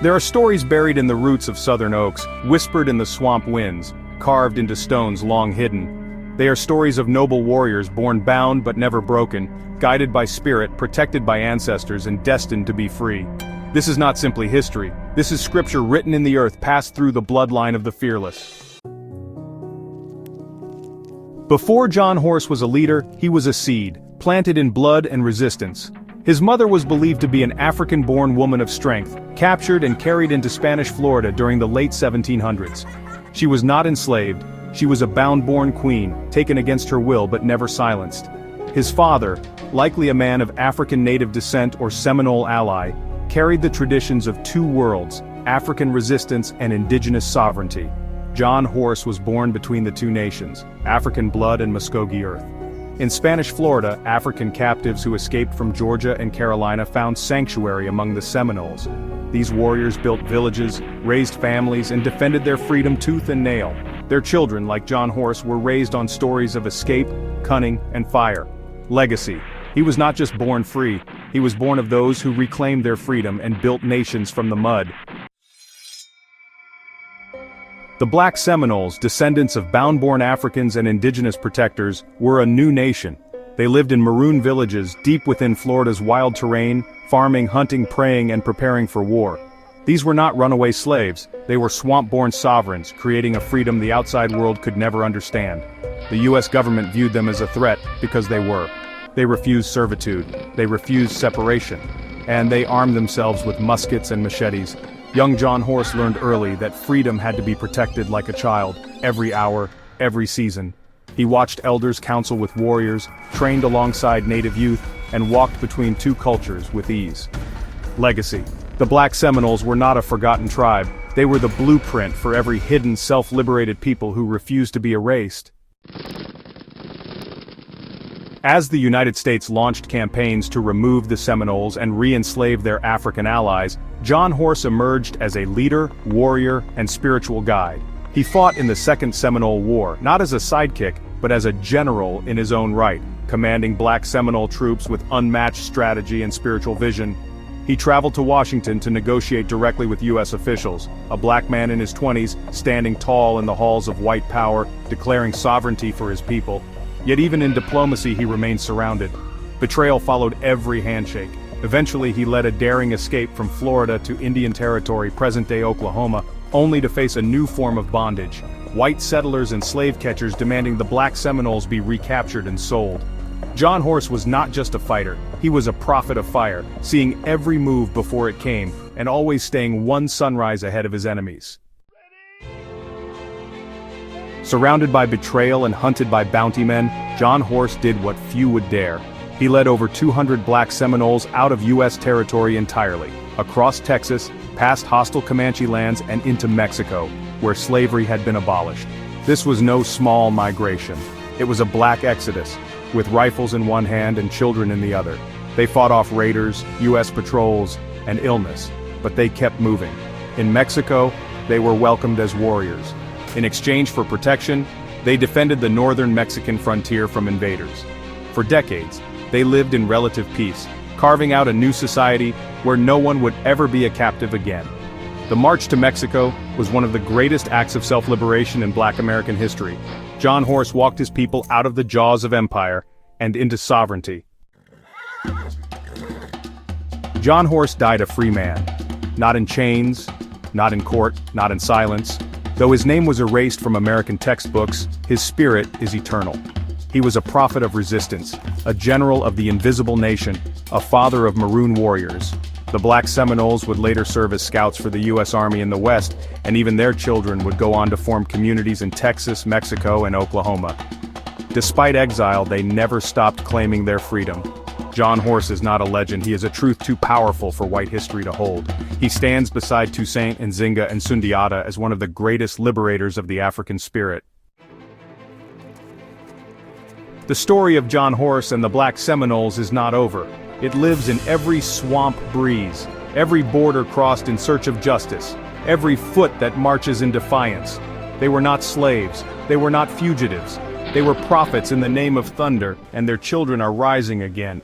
There are stories buried in the roots of southern oaks, whispered in the swamp winds, carved into stones long hidden. They are stories of noble warriors born bound but never broken, guided by spirit, protected by ancestors, and destined to be free. This is not simply history. This is scripture written in the earth, passed through the bloodline of the fearless. Before John Horse was a leader, he was a seed, planted in blood and resistance. His mother was believed to be an African-born woman of strength, captured and carried into Spanish Florida during the late 1700s. She was not enslaved, she was a bound-born queen, taken against her will but never silenced. His father, likely a man of African native descent or Seminole ally, carried the traditions of two worlds, African resistance and indigenous sovereignty. John Horse was born between the two nations, African blood and Muskogee earth. In Spanish Florida, African captives who escaped from Georgia and Carolina found sanctuary among the Seminoles. These warriors built villages, raised families, and defended their freedom tooth and nail. Their children, like John Horse, were raised on stories of escape, cunning, and fire. Legacy. He was not just born free, he was born of those who reclaimed their freedom and built nations from the mud. The Black Seminoles, descendants of bound-born Africans and indigenous protectors, were a new nation. They lived in maroon villages deep within Florida's wild terrain, farming, hunting, praying, and preparing for war. These were not runaway slaves, they were swamp-born sovereigns, creating a freedom the outside world could never understand. The US government viewed them as a threat because they were. They refused servitude, they refused separation, and they armed themselves with muskets and machetes. Young John Horse learned early that freedom had to be protected like a child, every hour, every season. He watched elders counsel with warriors, trained alongside native youth, and walked between two cultures with ease. Legacy. The Black Seminoles were not a forgotten tribe, they were the blueprint for every hidden, self-liberated people who refused to be erased. As the United States launched campaigns to remove the Seminoles and re-enslave their African allies, John Horse emerged as a leader, warrior, and spiritual guide. He fought in the Second Seminole War, not as a sidekick, but as a general in his own right, commanding Black Seminole troops with unmatched strategy and spiritual vision. He traveled to Washington to negotiate directly with U.S. officials, a black man in his 20s, standing tall in the halls of white power, declaring sovereignty for his people. Yet even in diplomacy he remained surrounded. Betrayal followed every handshake. Eventually he led a daring escape from Florida to Indian Territory, present-day Oklahoma, only to face a new form of bondage. White settlers and slave catchers demanding the Black Seminoles be recaptured and sold. John Horse was not just a fighter, he was a prophet of fire, seeing every move before it came, and always staying one sunrise ahead of his enemies. Surrounded by betrayal and hunted by bounty men, John Horse did what few would dare. He led over 200 Black Seminoles out of U.S. territory entirely, across Texas, past hostile Comanche lands and into Mexico, where slavery had been abolished. This was no small migration. It was a black exodus, with rifles in one hand and children in the other. They fought off raiders, U.S. patrols, and illness, but they kept moving. In Mexico, they were welcomed as warriors. In exchange for protection, they defended the northern Mexican frontier from invaders. For decades, they lived in relative peace, carving out a new society where no one would ever be a captive again. The march to Mexico was one of the greatest acts of self-liberation in Black American history. John Horse walked his people out of the jaws of empire and into sovereignty. John Horse died a free man, not in chains, not in court, not in silence. Though his name was erased from American textbooks, his spirit is eternal. He was a prophet of resistance, a general of the invisible nation, a father of maroon warriors. The Black Seminoles would later serve as scouts for the U.S. Army in the West, and even their children would go on to form communities in Texas, Mexico, and Oklahoma. Despite exile, they never stopped claiming their freedom. John Horse is not a legend, he is a truth too powerful for white history to hold. He stands beside Toussaint and Nzinga and Sundiata as one of the greatest liberators of the African spirit. The story of John Horse and the Black Seminoles is not over. It lives in every swamp breeze, every border crossed in search of justice, every foot that marches in defiance. They were not slaves, they were not fugitives. They were prophets in the name of thunder, and their children are rising again,